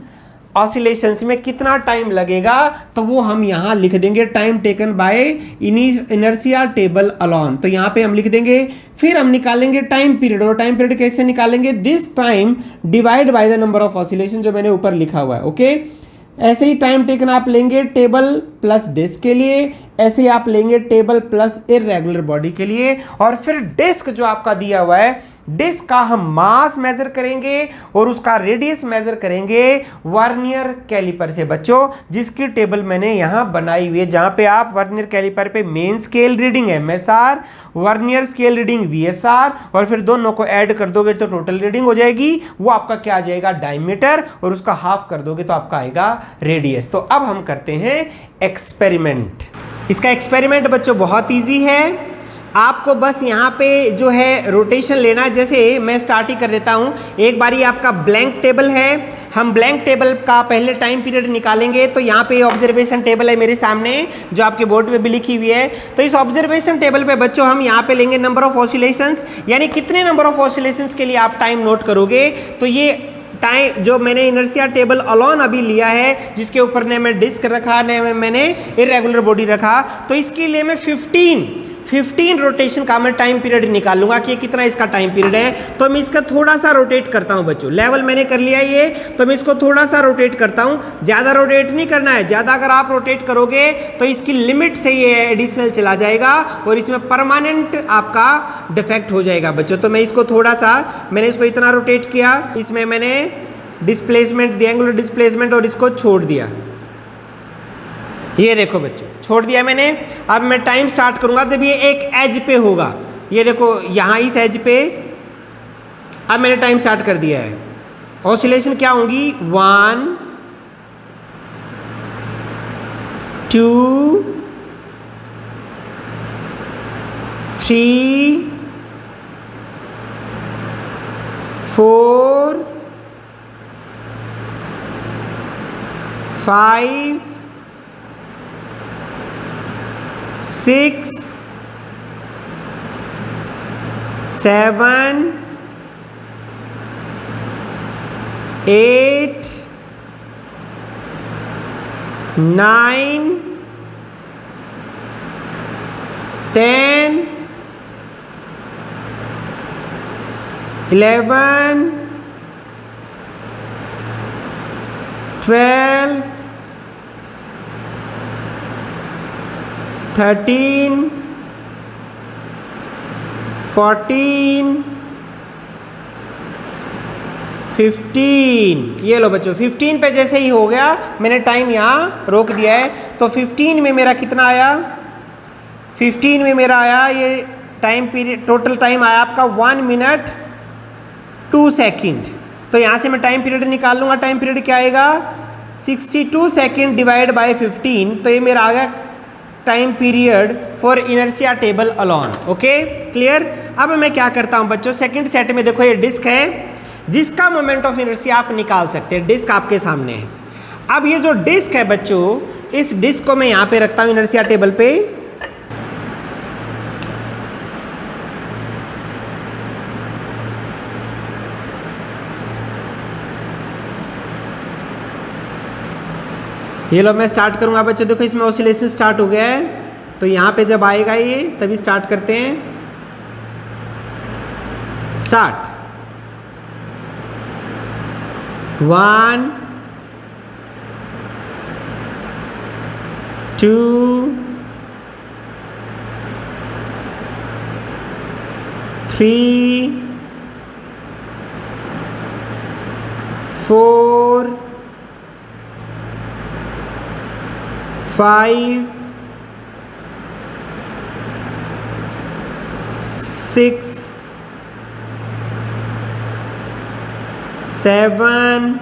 ऑसिलेशंस में कितना टाइम लगेगा, तो वो हम यहां लिख देंगे time taken by inertia table alone. तो यहां पे हम लिख देंगे। फिर हम निकालेंगे टाइम पीरियड, और टाइम पीरियड कैसे निकालेंगे, this time divide by the number of oscillation, जो मैंने ऊपर लिखा हुआ है। ओके, ऐसे ही टाइम टेकन आप लेंगे टेबल प्लस डिस्क के लिए, ऐसे ही आप लेंगे टेबल प्लस इर्रेगुलर बॉडी के लिए। और फिर डिस्क जो आपका दिया हुआ है, डिस्क का हम मास मेजर करेंगे और उसका रेडियस मेजर करेंगे वर्नियर कैलिपर से बच्चों, जिसकी टेबल मैंने यहां बनाई हुई है। जहां पे आप वर्नियर कैलिपर पे main scale reading MSR, vernier scale reading VSR, और फिर दोनों को ऐड कर दोगे तो टोटल रीडिंग हो जाएगी। वो आपका क्या आ जाएगा, डायमीटर, और उसका हाफ कर दोगे तो आपका आएगा रेडियस। तो अब हम करते हैं एक्सपेरिमेंट। इसका एक्सपेरिमेंट बच्चों बहुत ईजी है। आपको बस यहाँ पे जो है रोटेशन लेना है। जैसे मैं स्टार्ट ही कर देता हूँ। एक बारी आपका ब्लैंक टेबल है, हम ब्लैंक टेबल का पहले टाइम पीरियड निकालेंगे। तो यहाँ पे ऑब्जर्वेशन टेबल है मेरे सामने जो आपके बोर्ड पे भी लिखी हुई है। तो इस ऑब्जर्वेशन टेबल पे बच्चों हम यहाँ पे लेंगे नंबर ऑफ ऑसिलेशंस, यानी कितने नंबर ऑफ ऑसिलेशंस के लिए आप टाइम नोट करोगे। तो ये टाइम जो मैंने इनर्शिया टेबल अलोन अभी लिया है, जिसके ऊपर ने मैं डिस्क रखा, ने मैंने इरेगुलर बॉडी रखा, तो इसके लिए मैं 15 रोटेशन का मैं टाइम पीरियड निकाल लूंगा कि कितना इसका टाइम पीरियड है। तो मैं इसका थोड़ा सा रोटेट करता हूं बच्चों। लेवल मैंने कर लिया ये, तो मैं इसको थोड़ा सा रोटेट करता हूं। ज़्यादा रोटेट नहीं करना है, ज़्यादा अगर आप रोटेट करोगे तो इसकी लिमिट से ये एडिशनल चला जाएगा और इसमें परमानेंट आपका डिफेक्ट हो जाएगा बच्चों। तो मैं इसको थोड़ा सा, मैंने इसको इतना रोटेट किया, इसमें मैंने डिस्प्लेसमेंट दी, एंगुलर डिस्प्लेसमेंट, और इसको छोड़ दिया। ये देखो बच्चों, छोड़ दिया मैंने। अब मैं टाइम स्टार्ट करूंगा जब ये एक एज पे होगा। ये देखो यहां इस एज पे अब मैंने टाइम स्टार्ट कर दिया है। ऑसिलेशन क्या होंगी, 1 2 3 4 5 6 7 8 9 10 11 12 13 14 15। ये लो बच्चों, 15 पे जैसे ही हो गया मैंने टाइम यहाँ रोक दिया है। तो 15 में मेरा कितना आया, 15 में मेरा आया ये टाइम पीरियड, टोटल टाइम आया आपका 1 मिनट 2 सेकेंड। तो यहाँ से मैं टाइम पीरियड निकाल लूँगा। टाइम पीरियड क्या आएगा, 62 सेकेंड डिवाइड बाय 15। तो ये मेरा आ गया time period for inertia table alone. Okay clear. अब मैं क्या करता हूँ बच्चों, सेकंड सेट में देखो ये डिस्क है जिसका मोमेंट ऑफ इनर्शिया आप निकाल सकते हैं। डिस्क आपके सामने है। अब ये जो डिस्क है बच्चों, इस डिस्क को मैं यहाँ पे रखता हूँ इनर्शिया टेबल पे। ये लो मैं स्टार्ट करूंगा बच्चों। देखो इसमें ऑसिलेशन स्टार्ट हो गया है। तो यहाँ पे जब आएगा ये तभी स्टार्ट करते हैं। स्टार्ट 1 2 3 4 5 6 7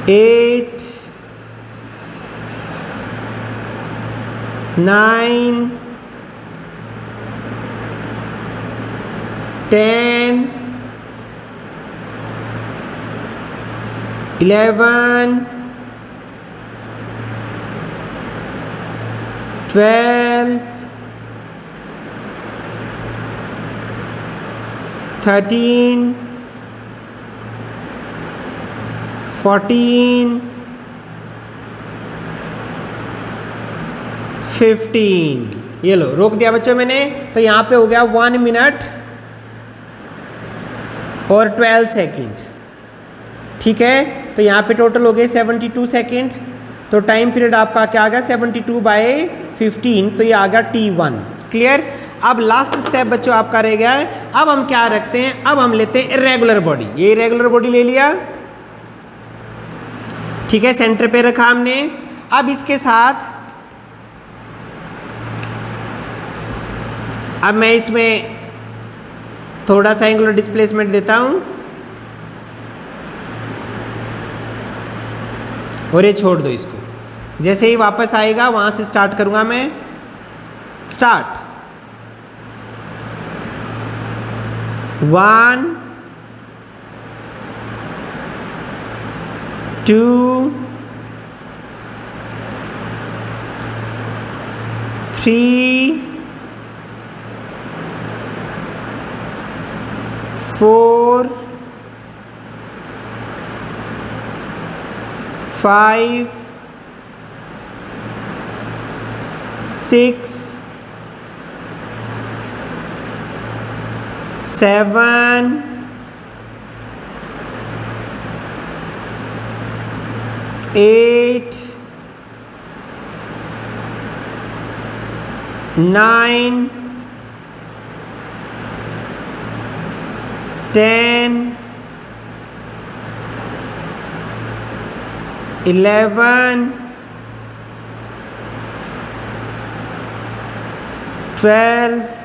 8 9 10 11 12 13 14 15। ये लो रोक दिया बच्चों मैंने। तो यहाँ पे हो गया 1 मिनट और 12 सेकेंड। ठीक है, तो यहाँ पे टोटल हो गए 72 सेकेंड। तो टाइम पीरियड आपका क्या आ गया 72/15। तो ये आ गया T1। क्लियर। अब लास्ट स्टेप बच्चों आपका रह गया है। अब हम क्या रखते हैं, अब हम लेते हैं इरेगुलर बॉडी। ये इरेगुलर बॉडी ले लिया। ठीक है, सेंटर पे रखा हमने। अब इसके साथ अब मैं इसमें थोड़ा सा एंगुलर डिस्प्लेसमेंट देता हूं और ये छोड़ दो इसको। जैसे ही वापस आएगा वहां से स्टार्ट करूंगा मैं। स्टार्ट। 1 2 3 4 5 6 7 8 9 10 11 12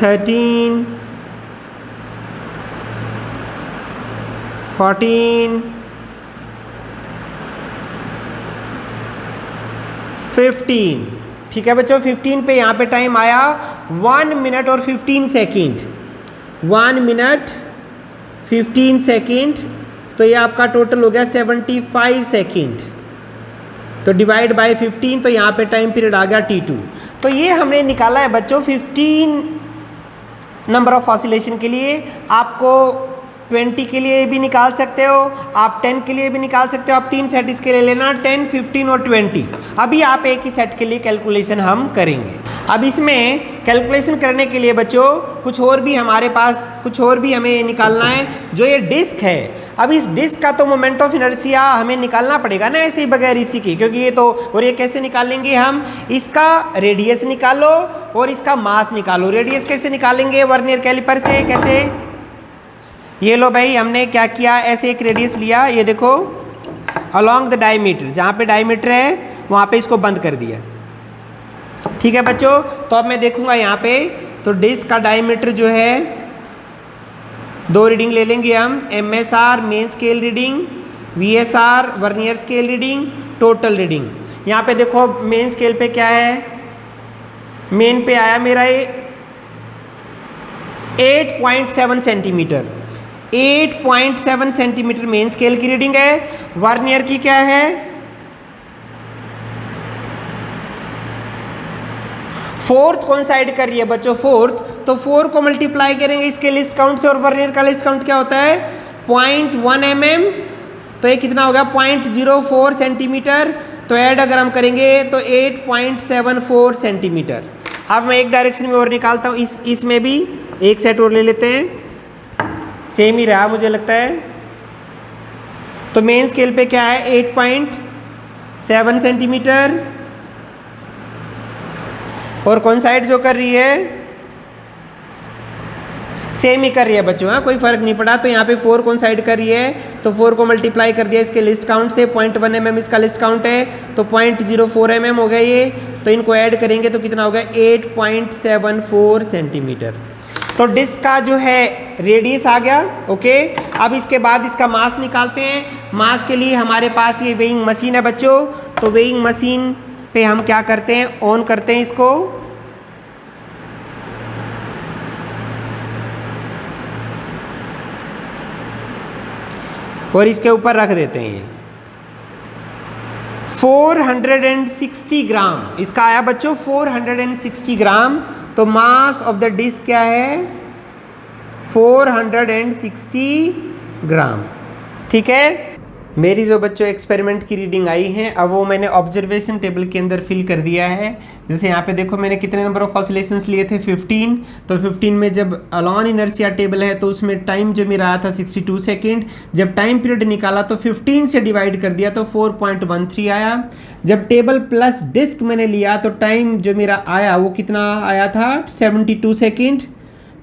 13 14 15। ठीक है बच्चों, 15 पे यहाँ पे टाइम आया 1 मिनट और 15 सेकेंड। 1 मिनट 15 सेकेंड, तो ये आपका टोटल हो गया 75 सेकेंड। तो डिवाइड बाय 15, तो यहाँ पे टाइम पीरियड आ गया T2। तो ये हमने निकाला है बच्चों 15 नंबर ऑफ ऑसिलेशन के लिए। आपको 20 के लिए भी निकाल सकते हो, आप 10 के लिए भी निकाल सकते हो। आप 3 सेट इसके लिए लेना, 10, 15 और 20। अभी आप एक ही सेट के लिए कैलकुलेशन हम करेंगे। अब इसमें कैलकुलेशन करने के लिए बच्चों कुछ और भी हमारे पास, कुछ और भी हमें निकालना है। जो ये डिस्क है, अब इस डिस्क का तो मोमेंट ऑफ इनर्शिया हमें निकालना पड़ेगा ना, ऐसे ही बगैर इसी की, क्योंकि ये तो, और ये कैसे निकालेंगे हम, इसका रेडियस निकालो और इसका मास निकालो। रेडियस कैसे निकालेंगे, वर्नियर कैलिपर से। कैसे, ये लो भाई, हमने क्या किया, ऐसे एक रेडियस लिया, ये देखो अलोंग द डायमीटर, जहाँ पे डायमीटर है वहाँ पे इसको बंद कर दिया। ठीक है बच्चों, तो अब मैं देखूंगा यहाँ पे, तो डिस्क का डायमीटर जो है, 2 रीडिंग ले लेंगे हम, MSR main scale reading, VSR vernier scale reading, total reading. यहाँ पे देखो मेन स्केल पे क्या है, मेन पे आया मेरा ये 8.7 सेंटीमीटर। 8.7 सेंटीमीटर मेन स्केल की रीडिंग है। वर्नियर की क्या है, 4th कौन साइड कर रही है बच्चों, 4th, तो 4 को मल्टीप्लाई करेंगे इसके लिस्ट काउंट से, और वर्नियर का लिस्ट काउंट क्या होता है 0.1 mm, तो ये कितना हो गया 0.04 सेंटीमीटर। तो ऐड अगर हम करेंगे तो 8.74 सेंटीमीटर। अब मैं एक डायरेक्शन में और निकालता हूँ, इसमें भी एक सेट और ले लेते हैं, सेम ही रहा मुझे लगता है। तो मेन स्केल पे क्या है 8.7 सेंटीमीटर, और कौन साइड जो कर रही है सेम ही कर रही है बच्चों, हाँ कोई फर्क नहीं पड़ा। तो यहाँ पे 4 कौन साइड कर रही है, तो 4 को मल्टीप्लाई कर दिया इसके लिस्ट काउंट से, 0.1 mm इसका लिस्ट काउंट है, तो 0.04 mm हो गया ये। तो इनको ऐड करेंगे तो कितना हो गया 8.74 सेंटीमीटर। तो डिस्क का जो है रेडियस आ गया। ओके, अब इसके बाद इसका मास निकालते हैं। मास के लिए हमारे पास ये वेइंग मशीन है बच्चों, तो वेइंग मशीन पे हम क्या करते हैं, ऑन करते हैं इसको, और इसके ऊपर रख देते हैं। ये 460 ग्राम इसका आया बच्चों, 460 ग्राम। तो मास ऑफ द डिस्क क्या है 460 ग्राम। ठीक है, मेरी जो बच्चों एक्सपेरिमेंट की रीडिंग आई है, अब वो मैंने ऑब्जर्वेशन टेबल के अंदर फिल कर दिया है। जैसे यहाँ पे देखो मैंने कितने नंबर ऑफ ऑसिलेशंस लिए थे 15। तो 15 में जब अलॉन इनर्शिया टेबल है तो उसमें टाइम जो मेरा आया था 62 सेकेंड। जब टाइम पीरियड निकाला तो 15 से डिवाइड कर दिया तो 4.13 आया। जब टेबल प्लस डिस्क मैंने लिया तो टाइम जो मेरा आया वो कितना आया था 72 सेकेंड।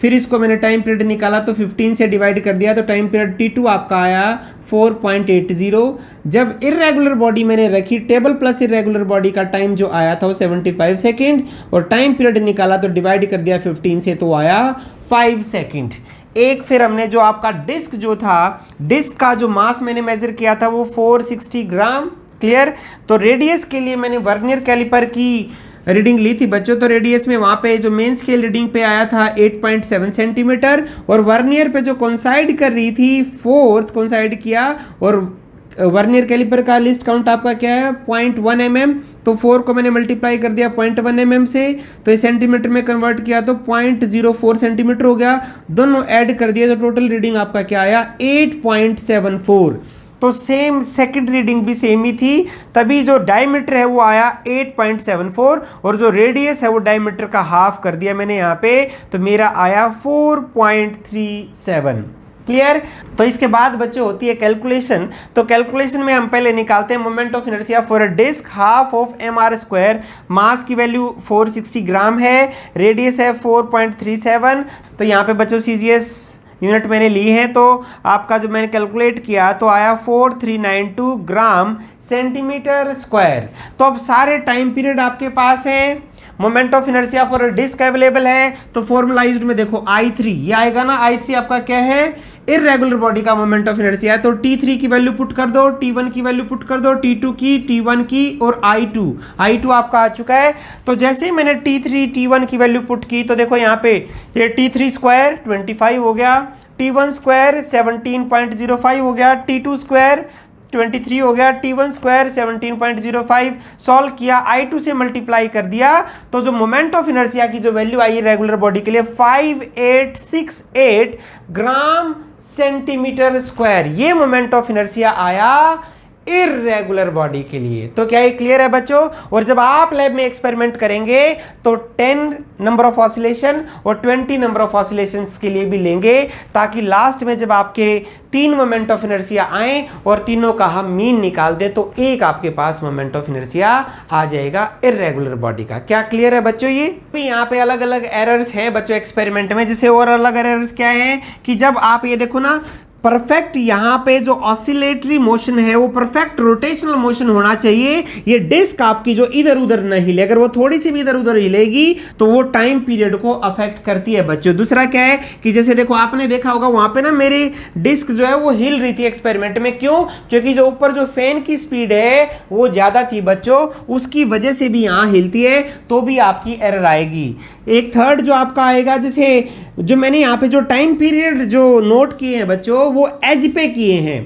फिर इसको मैंने टाइम पीरियड निकाला तो 15 से डिवाइड कर दिया तो टाइम पीरियड T2 आपका आया 4.80। जब इरेगुलर बॉडी मैंने रखी, टेबल प्लस इरेगुलर बॉडी का टाइम जो आया था वो 75 सेकेंड, और टाइम पीरियड निकाला तो डिवाइड कर दिया 15 से तो आया 5 सेकेंड। एक फिर हमने जो आपका डिस्क जो था, डिस्क का जो मास मैंने मेजर किया था वो 460 ग्राम क्लियर। तो रेडियस के लिए मैंने वर्नियर कैलिपर की रीडिंग ली थी बच्चों, तो रेडियस में वहाँ पे जो मेन स्केल रीडिंग पे आया था 8.7 सेंटीमीटर, और वर्नियर पे जो कोइंसाइड कर रही थी फोर्थ कोइंसाइड किया, और वर्नियर कैलिपर का लिस्ट काउंट आपका क्या है 0.1 mm, तो 4 को मैंने मल्टीप्लाई कर दिया 0.1 mm से, तो ये सेंटीमीटर में कन्वर्ट किया तो 0.04 सेंटीमीटर हो गया, दोनों ऐड कर दिए तो टोटल रीडिंग आपका क्या आया 8.74। तो सेम सेकंड रीडिंग भी सेम ही थी, तभी जो डायमीटर है वो आया 8.74, और जो रेडियस है वो डायमीटर का हाफ कर दिया मैंने यहाँ पे, तो मेरा आया 4.37। क्लियर। तो इसके बाद बच्चों होती है कैलकुलेशन। तो कैलकुलेशन में हम पहले निकालते हैं moment of inertia for a disk half of mr²। Mass की वैल्यू 460 ग्राम है, रेडियस है 4.37। तो यहाँ पे बच्चों सीजीएस यूनिट मैंने ली है, तो आपका जो मैंने कैलकुलेट किया तो आया 4392 ग्राम सेंटीमीटर स्क्वायर। तो अब सारे टाइम पीरियड आपके पास हैं, moment of inertia for disk available है, तो फॉर्मुलाइज्ड में देखो I3 ये आएगा ना, I3 आपका क्या है इर्रेगुलर बॉडी का मोमेंट ऑफ इनर्शिया है, तो T3 की वैल्यू पुट कर दो, T1 की वैल्यू पुट कर दो, T2 की, T1 की, और I2 आपका आ चुका है। तो जैसे ही मैंने T3 T1 की वैल्यू पुट की तो देखो यहाँ पे ये T3 स्क्वायर 25 हो गया, T1 स्क्वायर 17.05 हो गया, T2 स्क्वायर 23 हो गया, T1 स्क्वायर 17.05। सॉल्व किया, I2 से मल्टीप्लाई कर दिया, तो जो मोमेंट ऑफ इनर्शिया की जो वैल्यू आई रेगुलर बॉडी के लिए 5868 ग्राम सेंटीमीटर स्क्वायर, ये मोमेंट ऑफ इनर्शिया आया इर्रेगुलर बॉडी के लिए। तो क्या ये क्लियर है बच्चों। और जब आप लैब में एक्सपेरिमेंट करेंगे तो 10 नंबर ऑफ ऑसिलेशन और 20 नंबर ऑफ ऑसिलेशंस के लिए भी लेंगे, ताकि लास्ट में जब आपके 3 मोमेंट ऑफ इनर्शिया आए और तीनों का हम मीन निकाल दे तो एक आपके पास मोमेंट ऑफ इनर्शिया आ जाएगा इर्रेगुलर बॉडी का। क्या क्लियर है बच्चों। ये यहाँ पे अलग अलग एरर्स हैं बच्चों एक्सपेरिमेंट में, जैसे और अलग एरर्स क्या है कि जब आप ये देखो ना परफेक्ट यहाँ पे जो ऑसिलेटरी मोशन है वो परफेक्ट रोटेशनल मोशन होना चाहिए, ये डिस्क आपकी जो इधर उधर न हिले, अगर वो थोड़ी सी भी इधर उधर हिलेगी तो वो टाइम पीरियड को अफेक्ट करती है बच्चों। दूसरा क्या है कि जैसे देखो आपने देखा होगा वहां पे ना मेरी डिस्क जो है वो हिल रही थी एक्सपेरिमेंट में, क्यों, क्योंकि जो ऊपर जो फैन की स्पीड है वो ज्यादा थी बच्चों, उसकी वजह से भी यहाँ हिलती है, तो भी आपकी एरर आएगी। एक थर्ड जो आपका आएगा, जैसे जो मैंने यहाँ पे जो टाइम पीरियड जो नोट किए हैं बच्चों वो एज पे किए हैं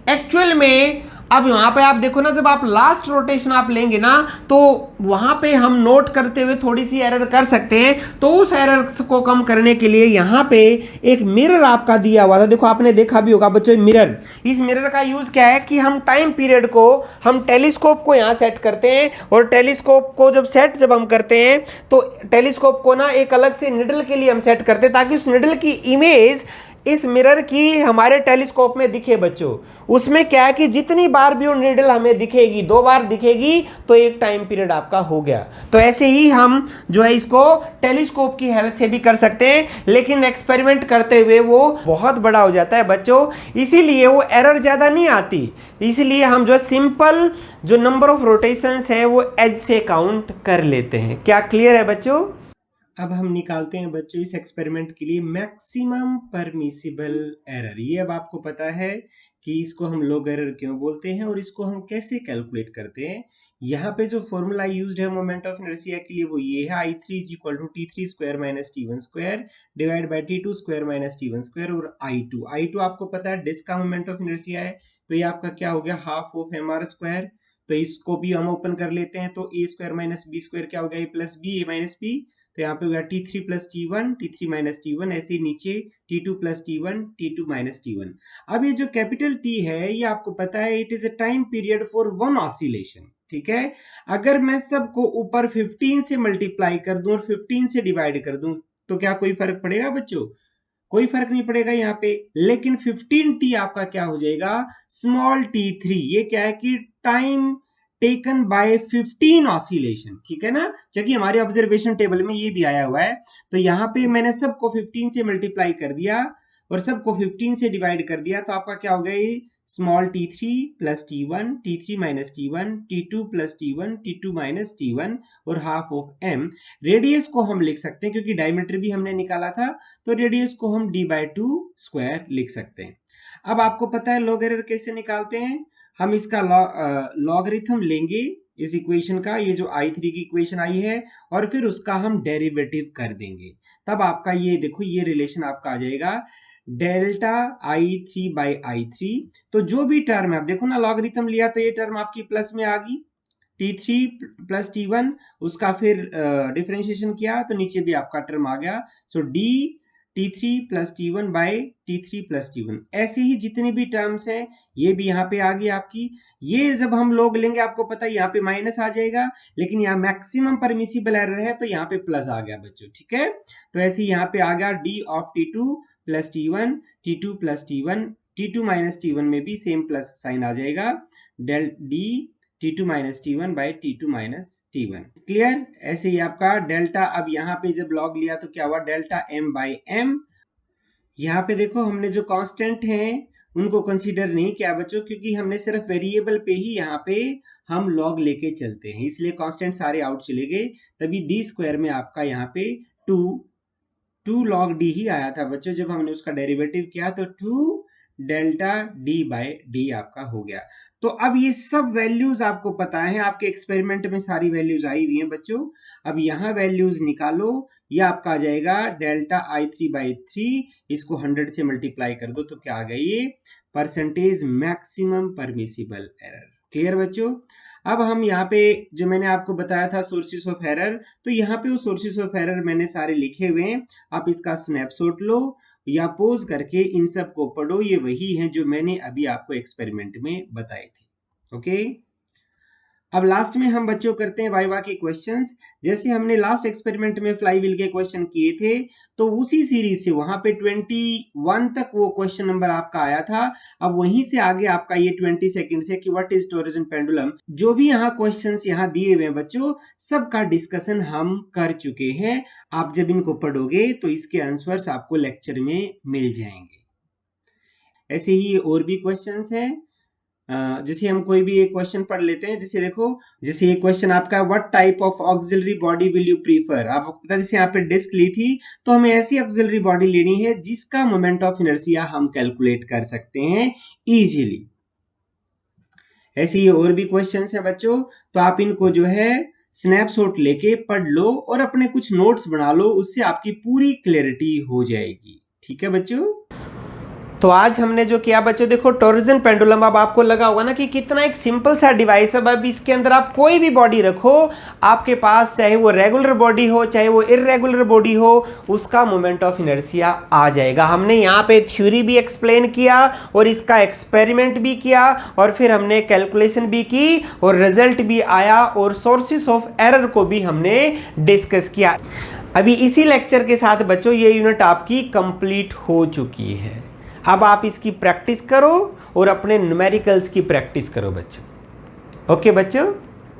एक्चुअल में। अब यहाँ पे आप देखो ना, जब आप लास्ट रोटेशन आप लेंगे ना तो वहां पे हम नोट करते हुए थोड़ी सी एरर कर सकते हैं, तो उस एरर को कम करने के लिए यहाँ पे एक मिरर आपका दिया हुआ था, देखो आपने देखा भी होगा बच्चों मिरर। इस मिरर का यूज क्या है कि हम टाइम पीरियड को हम टेलीस्कोप को यहाँ सेट करते हैं, और टेलीस्कोप को जब हम करते हैं तो टेलीस्कोप को ना एक अलग से निडल के लिए हम सेट करते हैं, ताकि उस निडल की इमेज इस मिरर की हमारे टेलीस्कोप में दिखे बच्चों। उसमें क्या है कि जितनी बार भी वो नीडल हमें दिखेगी, 2 बार दिखेगी तो एक टाइम पीरियड आपका हो गया। तो ऐसे ही हम जो है इसको टेलीस्कोप की हेल्प से भी कर सकते हैं, लेकिन एक्सपेरिमेंट करते हुए वो बहुत बड़ा हो जाता है बच्चों, इसीलिए वो एरर ज्यादा नहीं आती। इसलिए हम जो सिंपल जो नंबर ऑफ रोटेशंस है वो एज से काउंट कर लेते हैं। क्या क्लियर है बच्चों। अब हम निकालते हैं बच्चों इस एक्सपेरिमेंट के लिए मैक्सिमम परमिसिबल एरर। ये अब आपको पता है कि इसको हम लॉग एरर क्यों बोलते हैं और इसको हम कैसे कैलकुलेट करते हैं। यहाँ पे जो फॉर्मूला यूज्ड है मोमेंट ऑफ इनर्शिया के लिए वो ये है, I3 is equal to T3 square minus T1 square divide by T2 square minus T1 square, और I2 आपको पता है डिस्क का मोमेंट ऑफ इनर्शिया है, तो ये आपका क्या हो गया हाफ ऑफ mr स्क्वायर। तो इसको भी हम ओपन कर लेते हैं, तो a square minus b square क्या हो गया, a plus B, a minus B, तो यहाँ पे हो गया T3 plus T1, T3 minus T1, ऐसे नीचे T2 plus T1, T2 minus T1। अब ये जो कैपिटल T है ये आपको पता है it is a time period for one oscillation, ठीक है। अगर मैं सबको ऊपर 15 से मल्टीप्लाई कर दूं और 15 से डिवाइड कर दूं तो क्या कोई फर्क पड़ेगा बच्चों, कोई फर्क नहीं पड़ेगा यहाँ पे। लेकिन 15t आपका क्या हो जाएगा स्मॉल t3, ये क्या है कि टाइम टेकन बाय 15 ऑसिलेशन, ठीक है ना, क्योंकि हमारे ऑब्जर्वेशन टेबल में ये भी आया हुआ है। तो यहाँ पे मैंने सबको 15 से मल्टीप्लाई कर दिया और सबको 15 से डिवाइड कर दिया, तो आपका क्या हो गया small t3 plus t1, t3 minus t1, t2 plus t1, t2 minus t1 और हाफ ऑफ m। रेडियस को हम लिख सकते हैं क्योंकि डायमीटर भी हमने निकाला था, तो रेडियस को हम d/2 स्क्वायर लिख सकते हैं। अब आपको पता है लॉग एरर कैसे निकालते हैं, हम इसका लॉगरिथम लेंगे इस इक्वेशन का, ये जो i3 की इक्वेशन आई है, और फिर उसका हम डेरिवेटिव कर देंगे। तब आपका ये देखो ये रिलेशन आपका आ जाएगा डेल्टा i3 बाई i3। तो जो भी टर्म है, आप देखो ना लॉगरिथम लिया तो ये टर्म आपकी प्लस में आ गई, t3 प्लस t1, उसका फिर डिफरेंशिएशन किया तो नीचे भी आपका टर्म आ गया। सो d t3 plus t1 by t3 plus t1। ऐसे ही जितने भी टर्म्स हैं ये भी यहाँ पे आ गई आपकी। ये जब हम लोग लेंगे आपको पता है यहाँ पे माइनस आ जाएगा, लेकिन यहाँ मैक्सिमम परमिसिबल एरर है तो यहाँ पे प्लस आ गया बच्चों, ठीक है। तो ऐसे यहाँ पे आ गया d of t2 plus t1, t2 plus t1, t2 minus t1 में भी सेम प्लस साइन आ जाएगा, del d t2 minus t1 by t2 minus t1। Clear. ऐसे ही आपका डेल्टा, अब यहाँ पे जब लॉग लिया तो क्या हुआ डेल्टा m बाई m। यहाँ पे देखो हमने जो कांस्टेंट हैं उनको कंसीडर नहीं किया बच्चों, क्योंकि हमने सिर्फ वेरिएबल पे ही यहाँ पे हम लॉग लेके चलते हैं, इसलिए कांस्टेंट सारे आउट चले गए। तभी डी स्क्वायर में आपका यहाँ पे 2 log d ही आया था बच्चों। जब हमने उसका डेरिवेटिव किया तो 2 डेल्टा d बाई डी आपका हो गया। तो अब ये सब वैल्यूज आपको पता है, आपके एक्सपेरिमेंट में सारी वैल्यूज आई हुई हैं बच्चों। अब यहाँ वैल्यूज निकालो, ये आपका आ जाएगा डेल्टा i3 बाई 3, इसको 100 से मल्टीप्लाई कर दो तो क्या आ गया ये percentage maximum permissible error. Clear बच्चों। अब हम यहाँ पे जो मैंने आपको बताया था सोर्सेस ऑफ एरर, तो यहाँ पे वो सोर्सेस ऑफ एरर मैंने सारे लिखे हुए हैं, आप इसका स्नैपशॉट लो या पोज करके इन सब को पढ़ो, ये वही है जो मैंने अभी आपको एक्सपेरिमेंट में बताए थे। ओके। अब लास्ट में हम बच्चों करते हैं वाइवा के क्वेश्चंस। जैसे हमने लास्ट एक्सपेरिमेंट में फ्लाईव्हील के क्वेश्चन किए थे, तो उसी सीरीज से वहां पे 21 तक वो क्वेश्चन नंबर आपका आया था। अब वहीं से आगे आपका ये 22 से कि व्हाट इज टोरिज्म पेंडुलम, जो भी यहाँ क्वेश्चंस यहाँ दिए हुए हैं बच्चों, सबका डिस्कशन हम कर चुके हैं। आप जब इनको पढ़ोगे तो इसके आंसर्स आपको लेक्चर में मिल जाएंगे। ऐसे ही और भी क्वेश्चंस हैं। जैसे हम कोई भी एक क्वेश्चन पढ़ लेते हैं। जैसे देखो, जैसे ये क्वेश्चन आपका what type of auxiliary body will you prefer. आपको पता है जैसे यहाँ पे डिस्क ली थी, तो हमें ऐसी ऑक्सिलरी बॉडी लेनी है जिसका मोमेंट ऑफ इनर्शिया हम कैलकुलेट कर सकते हैं इजीली। ऐसे ही और भी क्वेश्चंस है बच्चों, तो आप इनको जो है स्नैपशॉट लेके पढ़ लो और अपने कुछ नोट्स बना लो, उससे आपकी पूरी क्लैरिटी हो जाएगी। ठीक है बच्चों। तो आज हमने जो किया बच्चों, देखो टोरिज्म पेंडुलम, अब आपको लगा होगा ना कि कितना एक सिंपल सा डिवाइस है। अब इसके अंदर आप कोई भी बॉडी रखो, आपके पास चाहे वो रेगुलर बॉडी हो चाहे वो इर्रेगुलर बॉडी हो, उसका मोमेंट ऑफ इनर्शिया आ जाएगा। हमने यहाँ पे थ्योरी भी एक्सप्लेन किया और इसका एक्सपेरिमेंट भी किया और फिर हमने कैलकुलेशन भी की और रिजल्ट भी आया और सोर्सेस ऑफ एरर को भी हमने डिस्कस किया। अभी इसी लेक्चर के साथ बच्चों ये यूनिट आपकी कंप्लीट हो चुकी है। अब आप इसकी प्रैक्टिस करो और अपने न्यूमेरिकल्स की प्रैक्टिस करो बच्चों। ओके बच्चों।